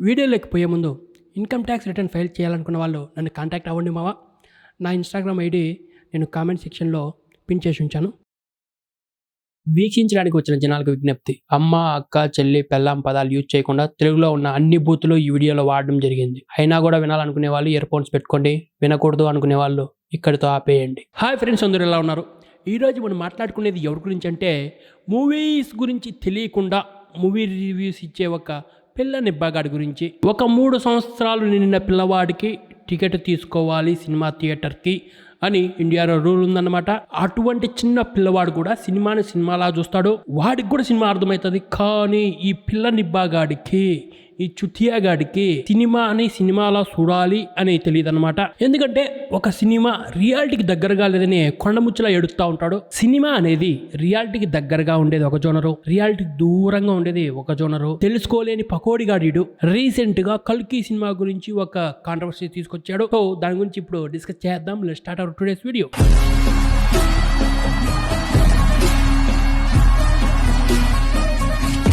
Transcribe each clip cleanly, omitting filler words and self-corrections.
వీడియోలోకి పోయే ముందు ఇన్కమ్ ట్యాక్స్ రిటర్న్ ఫైల్ చేయాలనుకున్న వాళ్ళు నన్ను కాంటాక్ట్ అవ్వండి మావా. నా ఇన్స్టాగ్రామ్ ఐడి నేను కామెంట్ సెక్షన్లో పిన్ చేసి ఉంచాను. వీక్షించడానికి వచ్చిన జనాలకు విజ్ఞప్తి, అమ్మ, అక్క, చెల్లి, పెళ్ళాం పదాలు యూజ్ చేయకుండా తెలుగులో ఉన్న అన్ని బూతులు ఈ వీడియోలో వాడడం జరిగింది. అయినా కూడా వినాలనుకునే వాళ్ళు ఇయర్ ఫోన్స్ పెట్టుకోండి, వినకూడదు అనుకునే వాళ్ళు ఇక్కడితో ఆపేయండి. హాయ్ ఫ్రెండ్స్, అందరూ ఎలా ఉన్నారు? ఈరోజు మనం మాట్లాడుకునేది ఎవరి గురించి అంటే, మూవీస్ గురించి తెలియకుండా మూవీ రివ్యూస్ ఇచ్చే ఒక పిల్ల నిబ్బాగాడి గురించి. ఒక 3 సంవత్సరాలు నిండిన పిల్లవాడికి టికెట్ తీసుకోవాలి సినిమా థియేటర్కి అని ఇండియాలో రూల్ ఉందన్నమాట. అటువంటి చిన్న పిల్లవాడు కూడా సినిమాని సినిమాలా చూస్తాడు, వాడికి కూడా సినిమా అర్థమవుతుంది. కానీ ఈ పిల్ల నిబ్బాగాడికి, ఈ చుతియాగాడికి సినిమా అని సినిమాలా చూడాలి అని తెలియదు అనమాట. ఎందుకంటే ఒక సినిమా రియాలిటీకి దగ్గరగా లేదని కొండముచ్చలా ఎడుస్తూ ఉంటాడు. సినిమా అనేది రియాలిటీకి దగ్గరగా ఉండేది ఒక జోనరు, రియాలిటీకి దూరంగా ఉండేది ఒక జోనరు. తెలుసుకోలేని పకోడిగాడు రీసెంట్ గా కల్కి సినిమా గురించి ఒక కాంట్రవర్సీ తీసుకొచ్చాడు. సో దాని గురించి ఇప్పుడు డిస్కస్ చేద్దాం. Let's start our today's video.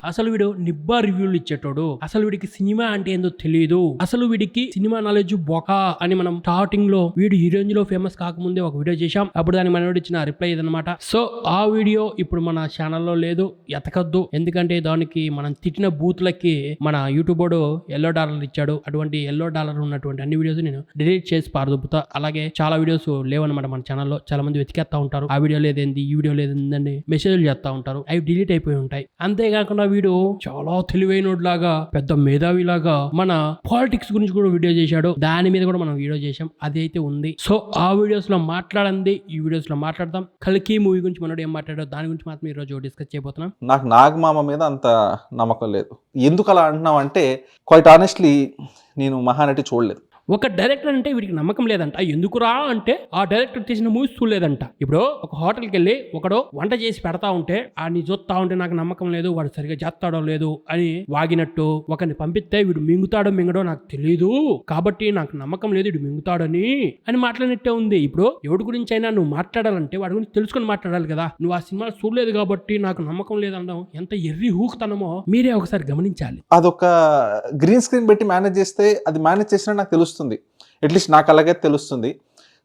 అసలు వీడు నిబ్బా రివ్యూలు ఇచ్చేటోడు. అసలు వీడికి సినిమా అంటే ఏందో తెలియదు. అసలు వీడికి సినిమా నాలెడ్జ్ బొకా అని మనం స్టార్టింగ్ లో వీడు ఈ రేంజ్ లో ఫేమస్ కాకముందే ఒక వీడియో చేశాం. అప్పుడు దానికి మనోడు ఇచ్చిన రిప్లై ఇదనమాట. సో ఆ వీడియో ఇప్పుడు మన ఛానల్లో లేదు, ఎతకద్దు. ఎందుకంటే దానికి మనం తిట్టిన బూత్లకి మన యూట్యూబ్ వాడు $1 ఇచ్చాడు. అటువంటి $1 ఉన్నటువంటి అన్ని వీడియోస్ నేను డిలీట్ చేసి పారదొబ్బుతా. అలాగే చాలా వీడియోస్ లేవన్నమాట మన ఛానల్లో. చాలా మంది వెతికేస్తా ఉంటారు, ఆ వీడియో లేదేంది, ఈ వీడియో లేదేందని మెసేజ్లు చేస్తా ఉంటారు. అవి డిలీట్ అయిపోయి ఉంటాయి. అంతేకాకుండా వీడు చాలా తెలివైనలాగా, పెద్ద మేధావిలాగా మన పాలిటిక్స్ గురించి కూడా వీడియో చేశాడు. దాని మీద కూడా మనం వీడియో చేశాం, అది అయితే ఉంది. సో ఆ వీడియోస్ లో మాట్లాడండి, ఈ వీడియోస్ లో మాట్లాడతాం. కల్కి మూవీ గురించి మనోడు ఏం మాట్లాడాడు దాని గురించి మాత్రం ఈ రోజు డిస్కస్ చేయబోతున్నాం. నాకు నాగమామ మీద అంత నమ్మకం లేదు. ఎందుకు అలా అంటున్నావు అంటే, క్వైట్ ఆనెస్ట్లీ నేను మహానటి చూడలేదు. ఒక డైరెక్టర్ అంటే వీడికి నమ్మకం లేదంట. ఎందుకురా అంటే, ఆ డైరెక్టర్ తీసిన మూవీస్ చూడలేదంట. ఇప్పుడు ఒక హోటల్కి వెళ్ళి ఒకడు వంట చేసి పెడతా ఉంటే ఆడిని చూస్తా ఉంటే నాకు నమ్మకం లేదు, వాడు సరిగా చేస్తాడో లేదు అని వాగినట్టు, ఒకరిని పంపిస్తే వీడు మింగుతాడో మింగడో నాకు తెలియదు కాబట్టి నాకు నమ్మకం లేదు వీడు మింగుతాడని అని మాట్లాడినట్టే ఉంది. ఇప్పుడు ఎవడి గురించి అయినా నువ్వు మాట్లాడాలంటే వాడి గురించి తెలుసుకొని మాట్లాడాలి కదా. నువ్వు ఆ సినిమా చూడలేదు కాబట్టి నాకు నమ్మకం లేదనడం ఎంత ఎర్రి హూకుతనమో మీరే ఒకసారి గమనించాలి. అదొక గ్రీన్ స్క్రీన్ పెట్టి మేనేజ్ చేస్తే అది మేనేజ్ చేసినా నాకు తెలుస్తుంది, అట్లీస్ట్ నాకు అలాగే తెలుస్తుంది.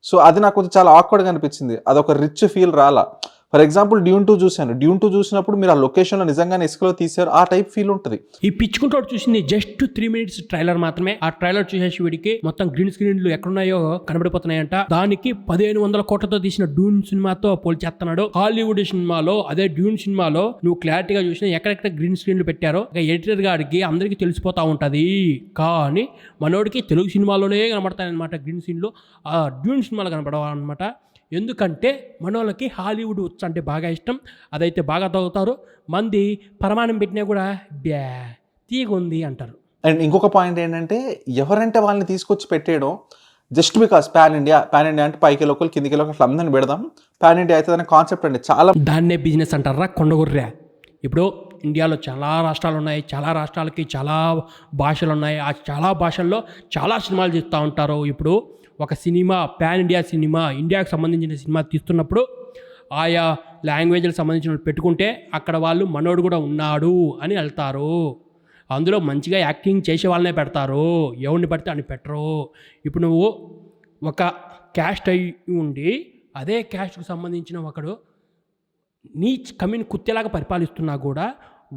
సో అది నాకు కొంచెం చాలా ఆక్వర్డ్గా అనిపించింది. అదొక రిచ్ ఫీల్ రాలా. ఫర్ ఎగ్జాంపుల్ డ్యూన్ 2 చూశాను. డ్యూన్ 2 చూసినప్పుడు మీరు ఆ లొకేషన్లో నిజంగానే ఇసుకలో తీసారు, ఆ టైప్ ఫీల్ ఉంటుంది. ఈ పిచ్చుకుంటోడు చూసింది జస్ట్ 3 minutes ట్రైలర్ మాత్రమే. ఆ ట్రైలర్ చూసేసి వీడికి మొత్తం గ్రీన్ స్క్రీన్లు ఎక్కడున్నాయో కనబడిపోతున్నాయంట. దానికి 1500 కోట్లతో తీసిన డ్యూన్ సినిమాతో పోల్చేస్తున్నాడు. హాలీవుడ్ సినిమాలో, అదే డ్యూన్ సినిమాలో నువ్వు క్లారిటీగా చూసినా ఎక్కడెక్కడ గ్రీన్ స్క్రీన్లు పెట్టారో ఎడిటర్ గారికి అందరికీ తెలిసిపోతా ఉంటది. కానీ మనోడికి తెలుగు సినిమాలోనే కనబడతాయన్నమాట గ్రీన్ స్క్రీన్లు, ఆ డ్యూన్ సినిమాలో కనబడవన్నమాట. ఎందుకంటే మనోళ్ళకి హాలీవుడ్ వచ్చు అంటే బాగా ఇష్టం, అదైతే బాగా తాగుతారు. మంది ప్రమాణం పెట్టినా కూడా బ్యా తీగుంది అంటారు. అండ్ ఇంకొక పాయింట్ ఏంటంటే, ఎవరంటే వాళ్ళని తీసుకొచ్చి పెట్టేయడం జస్ట్ బికాస్ పాన్ ఇండియా అంటే పైకి లోకల్ కిందికి లోకల్ అందరిని పెడదాం, పాన్ ఇండియా అవుతుంది అనే కాన్సెప్ట్ అండి. చాలా దాన్నే బిజినెస్ అంటారా, కొండగుర్రా. ఇప్పుడు ఇండియాలో చాలా రాష్ట్రాలు ఉన్నాయి, చాలా రాష్ట్రాలకి చాలా భాషలు ఉన్నాయి. ఆ చాలా భాషల్లో చాలా సినిమాలు తీస్తూ ఉంటారు. ఇప్పుడు ఒక సినిమా పాన్ ఇండియా సినిమా, ఇండియాకు సంబంధించిన సినిమా తీస్తున్నప్పుడు ఆయా లాంగ్వేజ్లకు సంబంధించిన పెట్టుకుంటే అక్కడ వాళ్ళు మనోడు కూడా ఉన్నాడు అని వెళ్తారు. అందులో మంచిగా యాక్టింగ్ చేసే వాళ్ళనే పెడతారు, ఎవరిని పడితే అని పెట్టరు. ఇప్పుడు నువ్వు ఒక క్యాస్ట్ అయి ఉండి అదే క్యాస్ట్కు సంబంధించిన ఒకడు నీ కమ్యూని కుత్తేలాగా పరిపాలిస్తున్నా కూడా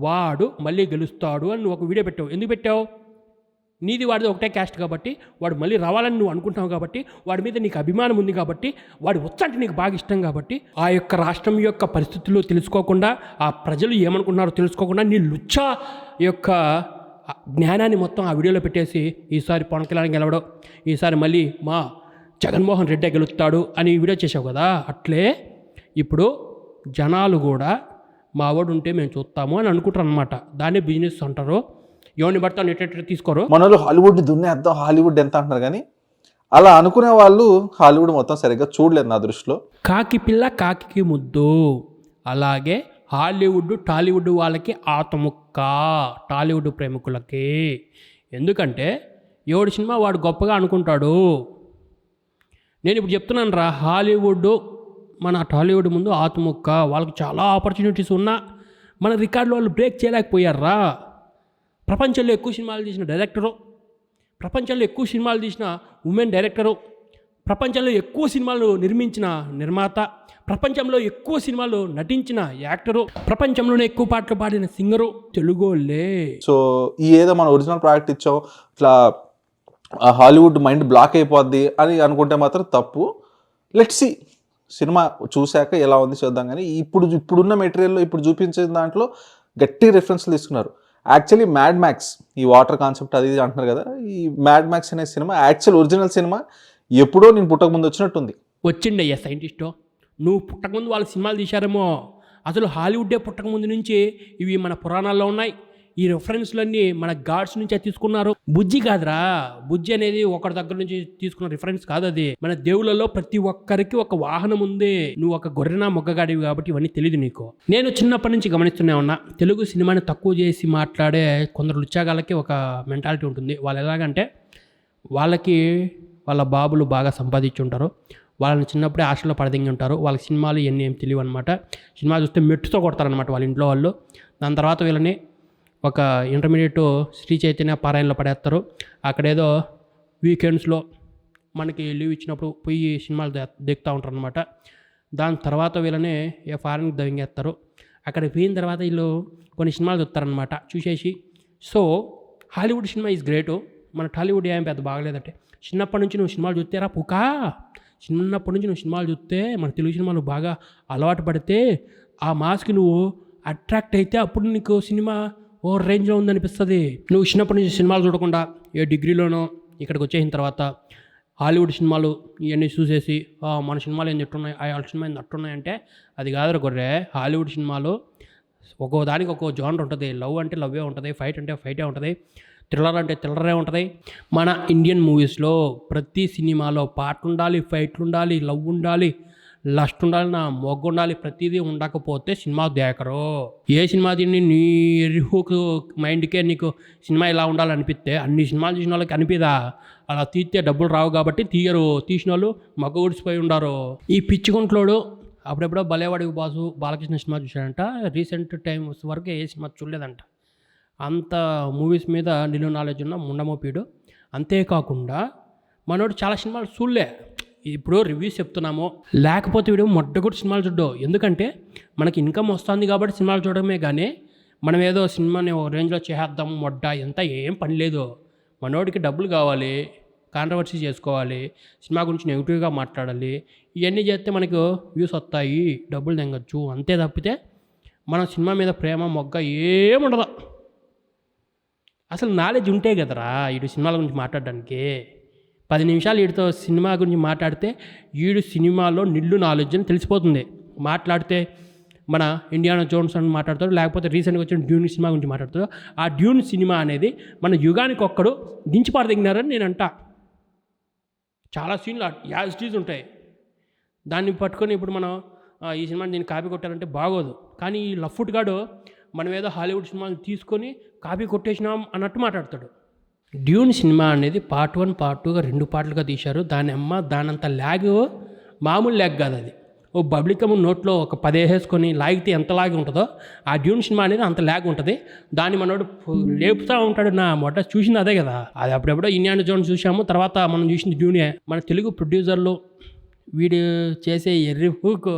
వాడు మళ్ళీ గెలుస్తాడు అని నువ్వు ఒక వీడియో పెట్టావు. ఎందుకు పెట్టావు? నీది వాడిది ఒకటే క్యాస్ట్ కాబట్టి వాడు మళ్ళీ రావాలని నువ్వు అనుకుంటున్నావు కాబట్టి, వాడి మీద నీకు అభిమానం ఉంది కాబట్టి, వాడు వచ్చంటే నీకు బాగా ఇష్టం కాబట్టి, ఆ యొక్క రాష్ట్రం యొక్క పరిస్థితులు తెలుసుకోకుండా, ఆ ప్రజలు ఏమనుకుంటున్నారో తెలుసుకోకుండా నీ లుచ్చా యొక్క జ్ఞానాన్ని మొత్తం ఆ వీడియోలో పెట్టేసి ఈసారి పవన్ కళ్యాణ్ గెలవడం, ఈసారి మళ్ళీ మా జగన్మోహన్ రెడ్డి గెలుస్తాడు అని వీడియో చేసావు కదా. అట్లే ఇప్పుడు జనాలు కూడా మా వాడు ఉంటే మేము చూస్తాము అని అనుకుంటారు అనమాట. దాన్ని బిజినెస్ అంటారు. ఎవరిని పడతాను ఎట్ట తీసుకోరు. మనలో హాలీవుడ్ని దున్నేద్దాం, హాలీవుడ్ ఎంత అంటున్నారు, కానీ అలా అనుకునే వాళ్ళు హాలీవుడ్ మొత్తం సరిగ్గా చూడలేదు నా దృష్టిలో. కాకి పిల్ల కాకి ముద్దు, అలాగే హాలీవుడ్ టాలీవుడ్ వాళ్ళకి ఆతముక్క, టాలీవుడ్ ప్రేమికులకి. ఎందుకంటే ఎవడి సినిమా వాడు గొప్పగా అనుకుంటాడు. నేను ఇప్పుడు చెప్తున్నాను రా, హాలీవుడ్ మన టాలీవుడ్ ముందు ఆతముక్క. వాళ్ళకి చాలా ఆపర్చునిటీస్ ఉన్నా మన రికార్డులు వాళ్ళు బ్రేక్ చేయలేకపోయారా. ప్రపంచంలో ఎక్కువ సినిమాలు తీసిన డైరెక్టరు, ప్రపంచంలో ఎక్కువ సినిమాలు తీసిన ఉమెన్ డైరెక్టరు, ప్రపంచంలో ఎక్కువ సినిమాలు నిర్మించిన నిర్మాత, ప్రపంచంలో ఎక్కువ సినిమాలు నటించిన యాక్టరు, ప్రపంచంలోనే ఎక్కువ పాటలు పాడిన సింగరు తెలుగోళ్ళే. సో ఈ ఏదో మన ఒరిజినల్ ప్రాజెక్ట్ ఇచ్చాం ఇట్లా హాలీవుడ్ మైండ్ బ్లాక్ అయిపోద్ది అని అనుకుంటే మాత్రం తప్పు. లెట్స్ సి సినిమా చూశాక ఎలా ఉంది చూద్దాం. కానీ ఇప్పుడున్న మెటీరియల్లో ఇప్పుడు చూపించే దాంట్లో గట్టి రెఫరెన్స్లు తీసుకున్నారు. యాక్చువల్లీ మ్యాడ్ మ్యాక్స్, ఈ వాటర్ కాన్సెప్ట్ అది ఇది అంటున్నారు కదా, ఈ మ్యాడ్ మ్యాక్స్ అనే సినిమా యాక్చువల్ ఒరిజినల్ సినిమా ఎప్పుడో నేను పుట్టకముందు వచ్చినట్టుంది. వచ్చిండయ్యా సైంటిస్టు, నువ్వు పుట్టకముందు వాళ్ళ సినిమాలు తీశారేమో. అసలు హాలీవుడ్డే పుట్టకముందు నుంచి ఇవి మన పురాణాల్లో ఉన్నాయి. ఈ రెఫరెన్స్లన్నీ మన గాడ్స్ నుంచే తీసుకున్నారు. బుజ్జి కాదురా, బుజ్జి అనేది ఒకరి దగ్గర నుంచి తీసుకున్న రిఫరెన్స్ కాదు. అది మన దేవుళ్ళలో ప్రతి ఒక్కరికి ఒక వాహనం ఉంది. నువ్వు ఒక గొర్రెనా మొగ్గగాడివి కాబట్టి ఇవన్నీ తెలియదు నీకు. నేను చిన్నప్పటి నుంచి గమనిస్తూనే ఉన్నా, తెలుగు సినిమాని తక్కువ చేసి మాట్లాడే కొందరు లుచ్చాగాళ్ళకి ఒక మెంటాలిటీ ఉంటుంది. వాళ్ళు ఎలాగంటే వాళ్ళకి వాళ్ళ బాబులు బాగా సంపాదించి ఉంటారు, వాళ్ళని చిన్నప్పుడే హాస్టల్లో పడదింగి ఉంటారు, వాళ్ళకి సినిమాలు ఇవన్నీ ఏం తెలియవు అనమాట. సినిమా చూస్తే మెట్టుతో కొడతారనమాట వాళ్ళ ఇంట్లో వాళ్ళు. దాని తర్వాత వీళ్ళని ఒక ఇంటర్మీడియట్ శ్రీ చైతన్య పారాయణలో పడేస్తారు. అక్కడేదో వీకెండ్స్లో మనకి లీవ్ ఇచ్చినప్పుడు పోయి సినిమాలు దిగుతూ ఉంటారు అనమాట. దాని తర్వాత వీళ్ళని ఫారెన్కి దవింగేస్తారు. అక్కడ పోయిన తర్వాత వీళ్ళు కొన్ని సినిమాలు చూస్తారనమాట. చూసేసి so Hollywood cinema is great, మన టాలీవుడ్ ఏం పెద్ద బాగలేదంటే. చిన్నప్పటి నుంచి నువ్వు సినిమాలు చూస్తేరా పుకా, చిన్నప్పటి నుంచి నువ్వు సినిమాలు చూస్తే మన తెలుగు సినిమాలు బాగా అలవాటు పడితే ఆ మాస్కి నువ్వు అట్రాక్ట్ అయితే అప్పుడు నీకు సినిమా ఓ రేంజ్లో ఉందనిపిస్తుంది. నువ్వు చిన్నప్పటి నుంచి సినిమాలు చూడకుండా ఏ డిగ్రీలోనో ఇక్కడికి వచ్చేసిన తర్వాత హాలీవుడ్ సినిమాలు ఇవన్నీ చూసేసి మన సినిమాలు ఏం చెట్టున్నాయి, వాళ్ళ సినిమా ఏం అట్టున్నాయంటే అది కాదు గొర్రె. హాలీవుడ్ సినిమాలు ఒక్కో దానికి ఒక్కో జోనర్ ఉంటుంది. లవ్ అంటే లవ్వే ఉంటుంది, ఫైట్ అంటే ఫైటే ఉంటుంది, థ్రిల్లర్ అంటే థ్రిల్లరే ఉంటుంది. మన ఇండియన్ మూవీస్లో ప్రతి సినిమాలో పాటలు ఉండాలి, ఫైట్లు ఉండాలి, లవ్ ఉండాలి, లస్ట్ ఉండాలి, నా మొగ్గు ఉండాలి. ప్రతిదీ ఉండకపోతే సినిమా దేకరు. ఏ సినిమా తిని నీ ఎరుహుకు మైండ్కే నీకు సినిమా ఇలా ఉండాలనిపిస్తే అన్ని సినిమాలు చూసిన వాళ్ళకి అనిపిదా? అలా తీస్తే డబ్బులు రావు కాబట్టి తీయరు. తీసిన వాళ్ళు మగ్గ ఊడిసిపోయి ఉండారు. ఈ పిచ్చిగుంట్లోడు అప్పుడెప్పుడో భలేవాడికి బాసు బాలకృష్ణ సినిమా చూశాడంట. రీసెంట్ టైమ్స్ వరకు ఏ సినిమా చూడలేదంట. అంత మూవీస్ మీద నిలు నాలెడ్జ్ ఉన్న ముండమోపీడు. అంతేకాకుండా మనోడు చాలా సినిమాలు చూడలే. ఇప్పుడు రివ్యూస్ చెప్తున్నాము, లేకపోతే వీడు మొట్టగొట్టి సినిమాలు చూడ్డు. ఎందుకంటే మనకి ఇన్కమ్ వస్తుంది కాబట్టి సినిమాలు చూడడమే. కానీ మనం ఏదో సినిమాని ఒక రేంజ్లో చేసేద్దాము మొడ్డ ఎంత ఏం పని లేదు. మనోడికి డబ్బులు కావాలి, కాంట్రవర్సీ చేసుకోవాలి, సినిమా గురించి నెగిటివ్గా మాట్లాడాలి. ఇవన్నీ చేస్తే మనకు వ్యూస్ వస్తాయి, డబ్బులు తెంగచ్చు. అంతే తప్పితే మనం సినిమా మీద ప్రేమ మొగ్గ ఏముండదు. అసలు నాలెడ్జ్ ఉంటే కదరా వీడు సినిమాల గురించి మాట్లాడడానికి. 10 నిమిషాలు వీడితో సినిమా గురించి మాట్లాడితే వీడు సినిమాలో నిల్లు నాలెడ్జ్ అని తెలిసిపోతుంది. మాట్లాడితే మన ఇండియానా జోన్స్ అని మాట్లాడతాడు, లేకపోతే రీసెంట్గా వచ్చిన డ్యూన్ సినిమా గురించి మాట్లాడతాడు. ఆ డ్యూన్ సినిమా అనేది మన యుగానికి ఒక్కడు దించి పారదిగినారని నేను అంటా. చాలా సీన్లు యాజ్ టీజ్ ఉంటాయి. దాన్ని పట్టుకొని ఇప్పుడు మనం ఈ సినిమాని దీన్ని కాపీ కొట్టారంటే బాగోదు. కానీ ఈ లఫ్ట్ గాడు మనం ఏదో హాలీవుడ్ సినిమాని తీసుకొని కాపీ కొట్టేసినాం అన్నట్టు మాట్లాడతాడు. డ్యూన్ సినిమా అనేది పార్ట్ 1 పార్ట్ 2గా 2 పార్ట్లుగా తీశారు. దానంత ల్యాగ్ మామూలు ల్యాగ్ కాదు. అది ఓ బబ్లికమ్ నోట్లో ఒక 10 వేసుకొని లాగితే ఎంత లాగి ఉంటుందో ఆ డ్యూన్ సినిమా అనేది అంత ల్యాగ్ ఉంటుంది. దాన్ని మనోడు లేపుతూ ఉంటాడు. నా మొట్ట చూసింది అదే కదా. అది అప్పుడెప్పుడో ఇండియానా జోన్స్ చూసాము, తర్వాత మనం చూసింది డ్యూనే. మన తెలుగు ప్రొడ్యూసర్లు వీడు చేసే ఎర్రిహూకు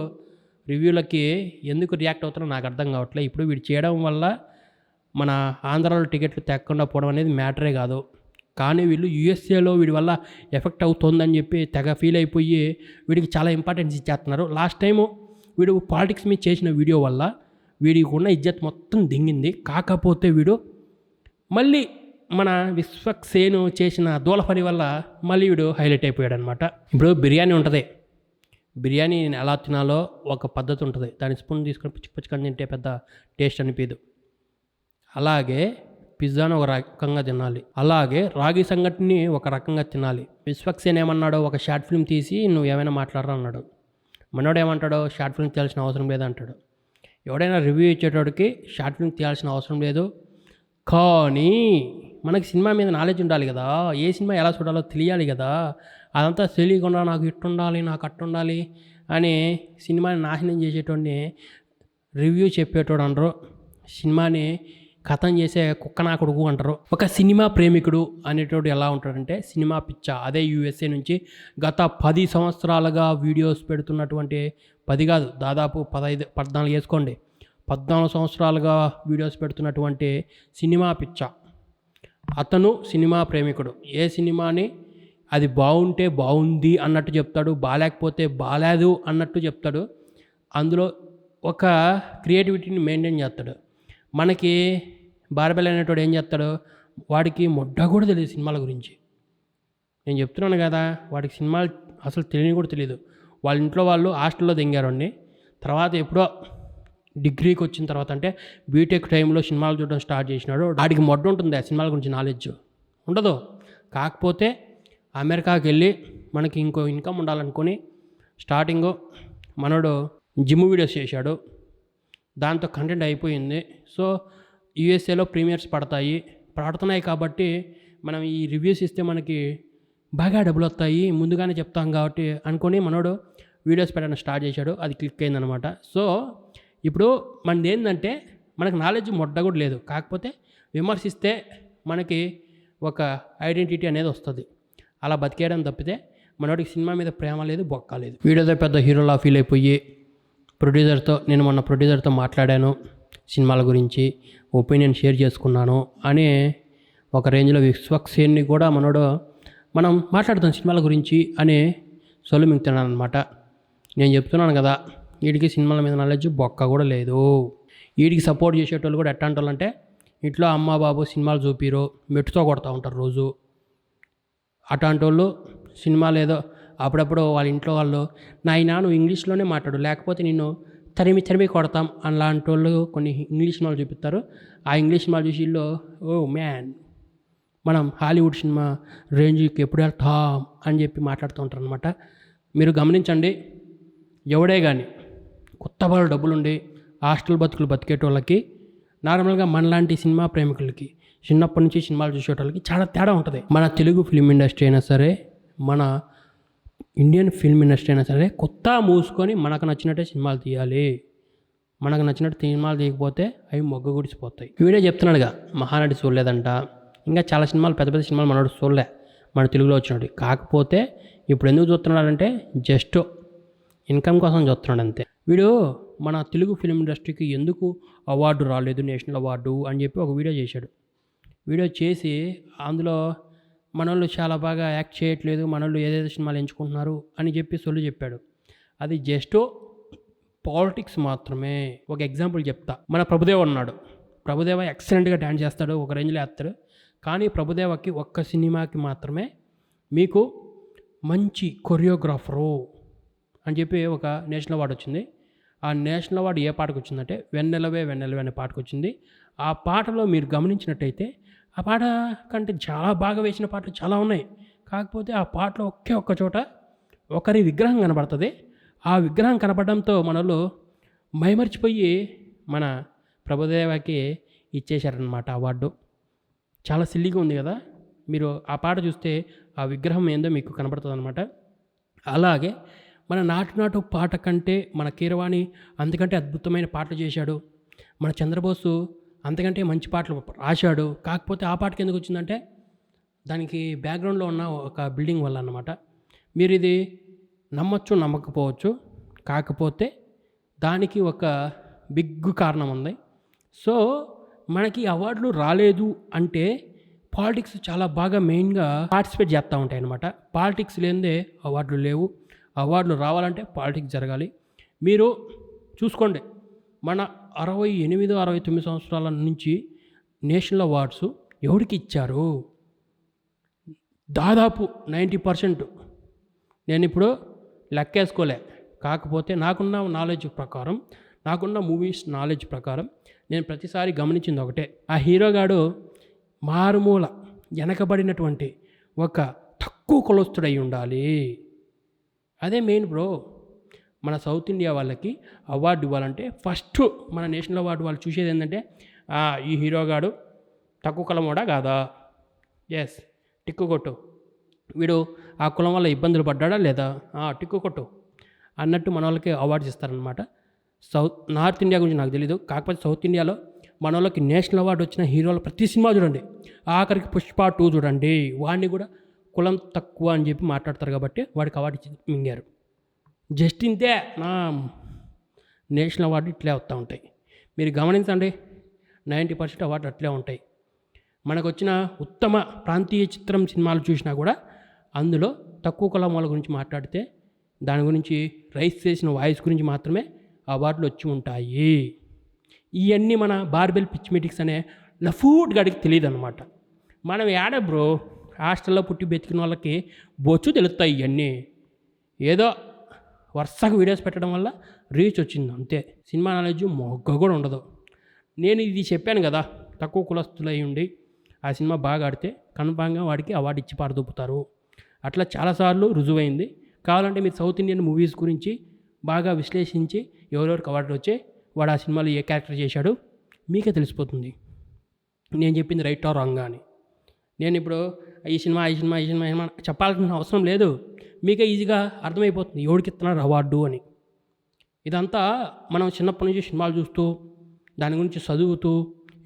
రివ్యూలకి ఎందుకు రియాక్ట్ అవుతారో నాకు అర్థం కావట్లేదు. ఇప్పుడు వీడు చేయడం వల్ల మన ఆంధ్రాలో టికెట్లు తెగకుండా పోవడం అనేది మ్యాటరే కాదు. కానీ వీళ్ళు యూఎస్ఏలో వీడి వల్ల ఎఫెక్ట్ అవుతుందని చెప్పి తెగ ఫీల్ అయిపోయి వీడికి చాలా ఇంపార్టెన్స్ ఇచ్చేస్తున్నారు. లాస్ట్ టైము వీడు పాలిటిక్స్ మీద చేసిన వీడియో వల్ల వీడికి ఉన్న ఇజ్జత్ మొత్తం దింగింది. కాకపోతే వీడు మళ్ళీ మన విశ్వక్సేను చేసిన దూల పని వల్ల మళ్ళీ వీడు హైలైట్ అయిపోయాడు అనమాట. ఇప్పుడు బిర్యానీ ఉంటుంది, బిర్యానీ ఎలా తినాలో ఒక పద్ధతి ఉంటుంది. దాని స్పూన్ తీసుకొని పుచ్చుకొని తింటే పెద్ద టేస్ట్ అనిపించదు. అలాగే పిజ్జాను ఒక రకంగా తినాలి, అలాగే రాగి సంగటిని ఒక రకంగా తినాలి. విశ్వక్సేన్ ఏమన్నాడో ఒక షార్ట్ ఫిల్మ్ తీసి నువ్వు ఏమైనా మాట్లాడరా అన్నాడు. మనోడు ఏమంటాడో షార్ట్ ఫిల్మ్ తీయాల్సిన అవసరం లేదు అంటాడు. ఎవడైనా రివ్యూ ఇచ్చేటోడికి షార్ట్ ఫిల్మ్ తీయాల్సిన అవసరం లేదు. కానీ మనకి సినిమా మీద నాలెడ్జ్ ఉండాలి కదా, ఏ సినిమా ఎలా చూడాలో తెలియాలి కదా. అదంతా తెలియకుండా నాకు ఇట్టుండాలి, నాకు అట్టుండాలి అని సినిమాని నాశనం చేసేటోడిని రివ్యూ చెప్పేటోడు అనరు. సినిమాని కథం చేసే కుక్క నా కొడుకు అంటారు. ఒక సినిమా ప్రేమికుడు అనేటోడు ఎలా ఉంటాడంటే సినిమా పిచ్చ. అదే యూఎస్ఏ నుంచి గత 10 సంవత్సరాలుగా వీడియోస్ పెడుతున్నటువంటి 10 కాదు దాదాపు 14 వేసుకోండి, 14 సంవత్సరాలుగా వీడియోస్ పెడుతున్నటువంటి సినిమా పిచ్చ. అతను సినిమా ప్రేమికుడు. ఏ సినిమాని అది బాగుంటే బాగుంది అన్నట్టు చెప్తాడు, బాగాలేకపోతే బాగాలేదు అన్నట్టు చెప్తాడు. అందులో ఒక క్రియేటివిటీని మెయింటైన్ చేస్తాడు. మనకి బార్బెల్ అనేటోడు ఏం చేస్తాడు, వాడికి మొడ్డ కూడా తెలియదు సినిమాల గురించి. నేను చెప్తున్నాను కదా, వాడికి సినిమాలు అసలు తెలియని కూడా తెలియదు. వాళ్ళ ఇంట్లో వాళ్ళు హాస్టల్లో దింగారండి. తర్వాత ఎప్పుడో డిగ్రీకి వచ్చిన తర్వాత అంటే బీటెక్ టైంలో సినిమాలు చూడడం స్టార్ట్ చేసినాడు. వాడికి మొడ్డ ఉంటుంది ఆ సినిమాల గురించి నాలెడ్జ్ ఉండదు. కాకపోతే అమెరికాకి వెళ్ళి మనకి ఇంకో ఇన్కమ్ ఉండాలనుకొని స్టార్టింగ్ మనోడు జిమ్ వీడియోస్ చేశాడు. దాంతో కంటెంట్ అయిపోయింది. సో యూఎస్ఏలో ప్రీమియర్స్ పడుతున్నాయి కాబట్టి మనం ఈ రివ్యూస్ ఇస్తే మనకి బాగా డబ్బులు వస్తాయి ముందుగానే చెప్తాం కాబట్టి అనుకొని మనోడు వీడియోస్ పెట్టడం స్టార్ట్ చేశాడు. అది క్లిక్ అయిందనమాట. సో ఇప్పుడు మనది ఏంటంటే మనకు నాలెడ్జ్ మొడ్డ కూడా లేదు. కాకపోతే విమర్శిస్తే మనకి ఒక ఐడెంటిటీ అనేది వస్తుంది. అలా బతికేయడం తప్పితే మనోడికి సినిమా మీద ప్రేమ లేదు, బొక్క లేదు. వీడియోతో పెద్ద హీరోలా ఫీల్ అయిపోయి నేను మొన్న ప్రొడ్యూసర్తో మాట్లాడాను, సినిమాల గురించి ఒపీనియన్ షేర్ చేసుకున్నాను అనే ఒక రేంజ్లో విశ్వక్సేన్ని కూడా మనం మాట్లాడుతాం సినిమాల గురించి అనే సొల్లు మింగుతున్నాను అనమాట. నేను చెప్తున్నాను కదా, వీడికి సినిమాల మీద నాలెడ్జ్ బొక్క కూడా లేదు. వీడికి సపోర్ట్ చేసేటోళ్ళు కూడా ఎట్లాంటి వాళ్ళు అంటే ఇంట్లో అమ్మ బాబు సినిమాలు చూపిరు, మెట్టుతో కొడతా ఉంటారు రోజు. అట్లాంటి వాళ్ళు సినిమాలు ఏదో అప్పుడప్పుడు వాళ్ళ ఇంట్లో వాళ్ళు నాయనా నువ్వు ఇంగ్లీష్లోనే మాట్లాడు లేకపోతే నిన్ను తరిమి కొడతాం అలాంటి వాళ్ళు కొన్ని ఇంగ్లీష్ సినిమాలు చూపిస్తారు. ఆ ఇంగ్లీష్ సినిమాలు చూసి వీళ్ళు ఓ మ్యాన్ మనం హాలీవుడ్ సినిమా రేంజ్కి ఎప్పుడు వెళ్తాం అని చెప్పి మాట్లాడుతూ ఉంటారు అనమాట. మీరు గమనించండి, ఎవడే కానీ కొత్త వాళ్ళు డబ్బులుండి హాస్టల్ బతుకులు బతికేటోళ్ళకి నార్మల్గా మనలాంటి సినిమా ప్రేమికులకి చిన్నప్పటి నుంచి సినిమాలు చూసేటోళ్ళకి చాలా తేడా ఉంటుంది. మన తెలుగు ఫిల్మ్ ఇండస్ట్రీ అయినా సరే, మన ఇండియన్ ఫిల్మ్ ఇండస్ట్రీ అయినా సరే కొత్త మూసుకొని మనకు నచ్చినట్టే సినిమాలు తీయాలి. మనకు నచ్చినట్టు సినిమాలు తీయకపోతే అవి మొగ్గ గుడిసిపోతాయి. వీడియో చెప్తున్నాడుగా, మహానటి చూడలేదంట, ఇంకా చాలా సినిమాలు పెద్ద పెద్ద సినిమాలు మనోడు చూడలే మన తెలుగులో వచ్చినట్టు. కాకపోతే ఇప్పుడు ఎందుకు చూస్తున్నాడంటే జస్ట్ ఇన్కమ్ కోసం చూస్తున్నాడు అంతే. వీడు మన తెలుగు ఫిల్మ్ ఇండస్ట్రీకి ఎందుకు అవార్డు రాలేదు, నేషనల్ అవార్డు అని చెప్పి ఒక వీడియో చేశాడు. వీడియో చేసి అందులో మనోళ్ళు చాలా బాగా యాక్ట్ చేయట్లేదు, మనోళ్ళు ఏదైతే సినిమాలు ఎంచుకుంటున్నారు అని చెప్పి సొల్లు చెప్పాడు. అది జస్ట్ పాలిటిక్స్ మాత్రమే. ఒక ఎగ్జాంపుల్ చెప్తా. మన ప్రభుదేవ ఉన్నాడు. ప్రభుదేవ ఎక్సలెంట్గా డ్యాన్స్ చేస్తాడు, ఒక రేంజ్లో వేస్తాడు. కానీ ప్రభుదేవకి ఒక్క సినిమాకి మాత్రమే మీకు మంచి కొరియోగ్రాఫరు అని చెప్పి ఒక నేషనల్ అవార్డు వచ్చింది. ఆ నేషనల్ అవార్డు ఏ పాటకు వచ్చిందంటే వెన్నెలవే వెన్నెలవే అనే పాటకు వచ్చింది. ఆ పాటలో మీరు గమనించినట్టయితే ఆ పాట కంటే చాలా బాగా వేసిన పాటలు చాలా ఉన్నాయి. కాకపోతే ఆ పాటలో ఒక్క చోట ఒకరి విగ్రహం కనబడుతుంది. ఆ విగ్రహం కనపడడంతో మనలో మైమర్చిపోయి మన ప్రభుదేవకి ఇచ్చేశారనమాట అవార్డు. చాలా సిల్లీగా ఉంది కదా. మీరు ఆ పాట చూస్తే ఆ విగ్రహం ఏందో మీకు కనబడుతుంది అనమాట. అలాగే మన నాటు పాట కంటే మన కీరవాణి అంతకంటే అద్భుతమైన పాటలు చేశాడు. మన చంద్రబోసు అంతకంటే మంచి పాటలు రాశాడు. కాకపోతే ఆ పాటకి ఎందుకు వచ్చిందంటే దానికి బ్యాక్గ్రౌండ్లో ఉన్న ఒక బిల్డింగ్ వల్ల అన్నమాట. మీరు ఇది నమ్మచ్చు నమ్మకపోవచ్చు, కాకపోతే దానికి ఒక బిగ్ కారణం ఉంది. సో మనకి అవార్డులు రాలేదు అంటే పాలిటిక్స్ చాలా బాగా మెయిన్గా పార్టిసిపేట్ చేస్తూ ఉంటాయి అన్నమాట. పాలిటిక్స్ లేనిదే అవార్డులు లేవు. అవార్డులు రావాలంటే పాలిటిక్స్ జరగాలి. మీరు చూసుకోండి, మన 68-69 సంవత్సరాల నుంచి నేషనల్ అవార్డ్స్ ఎవరికి ఇచ్చారు? దాదాపు 90%. నేను ఇప్పుడు లెక్కేసుకోలే. కాకపోతే నాకున్న నాలెడ్జ్ ప్రకారం, నాకున్న మూవీస్ నాలెడ్జ్ ప్రకారం నేను ప్రతిసారి గమనించింది ఒకటే, ఆ హీరోగాడు మారుమూల వెనకబడినటువంటి ఒక తక్కువ కులస్తుడై ఉండాలి. అదే మెయిన్ బ్రో. మన సౌత్ ఇండియా వాళ్ళకి అవార్డు ఇవ్వాలంటే ఫస్ట్ మన నేషనల్ అవార్డు వాళ్ళు చూసేది ఏంటంటే ఈ హీరోగాడు తక్కువ కులమోడా కాదా, ఎస్ టిక్కు కొట్టు, వీడు ఆ కులం వల్ల ఇబ్బందులు పడ్డాడా లేదా, టిక్కు కొట్టు అన్నట్టు మన వాళ్ళకి అవార్డ్స్ ఇస్తారనమాట. నార్త్ ఇండియా గురించి నాకు తెలీదు. కాకపోతే సౌత్ ఇండియాలో మన వాళ్ళకి నేషనల్ అవార్డు వచ్చిన హీరోల ప్రతి సినిమా చూడండి, ఆఖరికి పుష్ప 2 చూడండి, వాడిని కూడా కులం తక్కువ అని చెప్పి మాట్లాడతారు కాబట్టి వాడికి అవార్డు ఇచ్చి మింగారు. జస్ట్ ఇంతే నా నేషనల్ అవార్డు ఇట్లే వస్తూ ఉంటాయి. మీరు గమనించండి, 90% అవార్డు అట్లే ఉంటాయి. మనకు వచ్చిన ఉత్తమ ప్రాంతీయ చిత్రం సినిమాలు చూసినా కూడా అందులో తక్కువ కులం వాళ్ళ గురించి మాట్లాడితే దాని గురించి రైస్ చేసిన వాయిస్ గురించి మాత్రమే అవార్డులు వచ్చి ఉంటాయి. ఇవన్నీ మన బార్బెల్ పిచ్మెటిక్స్ అనే లఫూట్ గడికి తెలియదు అనమాట. మనం ఏడ బ్రో హాస్టల్లో పుట్టి బతికిన వాళ్ళకి బొచ్చు తెలుస్తాయి. ఇవన్నీ ఏదో వరుసగా వీడియోస్ పెట్టడం వల్ల రీచ్ వచ్చింది అంతే. సినిమా నాలెడ్జ్ మొగ్గ కూడా ఉండదు. నేను ఇది చెప్పాను కదా, తక్కువ కులస్తులై ఉండి ఆ సినిమా బాగా ఆడితే కన్ఫామ్గా వాడికి అవార్డు ఇచ్చి పారదొప్పుతారు. అట్లా చాలాసార్లు రుజువైంది. కావాలంటే మీరు సౌత్ ఇండియన్ మూవీస్ గురించి బాగా విశ్లేషించి ఎవరెవరికి అవార్డులు వచ్చాయి, వాడు ఆ సినిమాలో ఏ క్యారెక్టర్ చేశాడు మీకే తెలిసిపోతుంది నేను చెప్పింది రైట్ ఆర్ రాంగ్ అని. నేను ఇప్పుడు ఈ సినిమా చెప్పాల్సిన అవసరం లేదు, మీకే ఈజీగా అర్థమైపోతుంది ఎవడికి ఇస్తున్నారు అవార్డు అని. ఇదంతా మనం చిన్నప్పటి నుంచి సినిమాలు చూస్తూ దాని గురించి చదువుతూ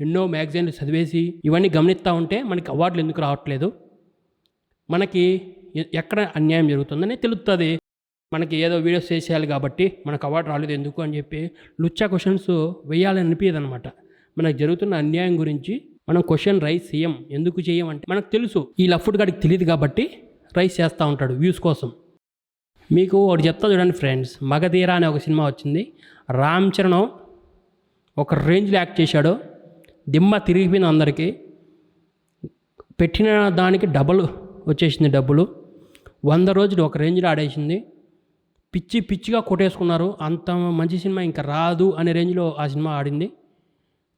ఎన్నో మ్యాగజైన్లు చదివేసి ఇవన్నీ గమనిస్తూ ఉంటే మనకి అవార్డులు ఎందుకు రావట్లేదు, మనకి ఎక్కడ అన్యాయం జరుగుతుందని తెలుస్తుంది. మనకి ఏదో వీడియోస్ చేసేయాలి కాబట్టి మనకు అవార్డు రాలేదు ఎందుకు అని చెప్పి లుచ్చా క్వశ్చన్స్ వేయాలని అనిపించదు అనమాట. మనకు జరుగుతున్న అన్యాయం గురించి మనం క్వశ్చన్ రైస్ చేయం. ఎందుకు చేయం అంటే మనకు తెలుసు, ఈ లఫ్డ్ గాడికి తెలియదు కాబట్టి రైస్ చేస్తూ ఉంటాడు వ్యూస్ కోసం. మీకు ఒకటి చెప్తా చూడండి ఫ్రెండ్స్, మగధీర అనే ఒక సినిమా వచ్చింది. రామ్ చరణ్ ఒక రేంజ్లో యాక్ట్ చేశాడు, దిమ్మ తిరిగిపోయింది అందరికీ. పెట్టిన దానికి డబుల్ వచ్చేసింది డబ్బులు. 100 రోజులు ఒక రేంజ్లో ఆడేసింది. పిచ్చిగా కొట్టేసుకున్నారు. అంత మంచి సినిమా ఇంకా రాదు అనే రేంజ్లో ఆ సినిమా ఆడింది.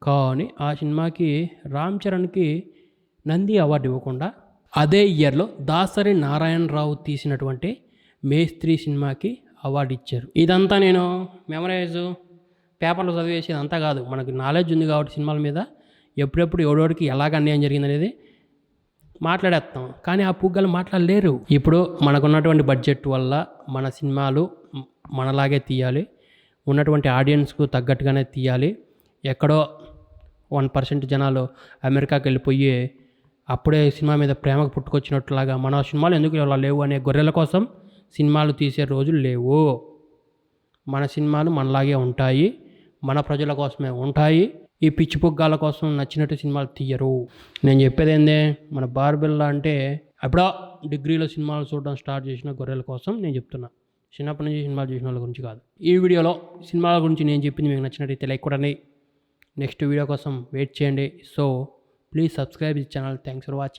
కానీ ఆ సినిమాకి రామ్ చరణ్కి నంది అవార్డు ఇవ్వకుండా అదే ఇయర్లో దాసరి నారాయణరావు తీసినటువంటి మేస్త్రి సినిమాకి అవార్డు ఇచ్చారు. ఇదంతా నేను మెమరైజ్ పేపర్లో చదివేసి ఇదంతా కాదు, మనకు నాలెడ్జ్ ఉంది కాబట్టి సినిమాల మీద ఎప్పుడెప్పుడు ఎవడోడికి ఎలాగ అన్యాయం జరిగింది అనేది మాట్లాడేస్తాం. కానీ ఆ పుగ్గలు మాట్లాడలేరు. ఇప్పుడు మనకున్నటువంటి బడ్జెట్ వల్ల మన సినిమాలు మనలాగే తీయాలి, ఉన్నటువంటి ఆడియన్స్కు తగ్గట్టుగానే తీయాలి. ఎక్కడో 1% జనాలు అమెరికాకి వెళ్ళిపోయి అప్పుడే సినిమా మీద ప్రేమకు పుట్టుకొచ్చినట్లాగా మన సినిమాలు ఎందుకు ఇలా లేవు అనే గొర్రెల కోసం సినిమాలు తీసే రోజులు లేవు. మన సినిమాలు మనలాగే ఉంటాయి, మన ప్రజల కోసమే ఉంటాయి. ఈ పిచ్చి పుగ్గాల కోసం నచ్చినట్టు సినిమాలు తీయరు. నేను చెప్పేది ఏందే, మన బార్బెల్లా అంటే అప్పుడో డిగ్రీలో సినిమాలు చూడడం స్టార్ట్ చేసిన గొర్రెల కోసం నేను చెప్తున్నా, చిన్నప్పటి నుంచి సినిమాలు చూసిన వాళ్ళ గురించి కాదు. ఈ వీడియోలో సినిమాల గురించి నేను చెప్పింది మీకు నచ్చినట్టయితే లైక్ కొట్టండి. నెక్స్ట్ వీడియో కోసం వెయిట్ చేయండి. So please subscribe this channel. Thanks for watching.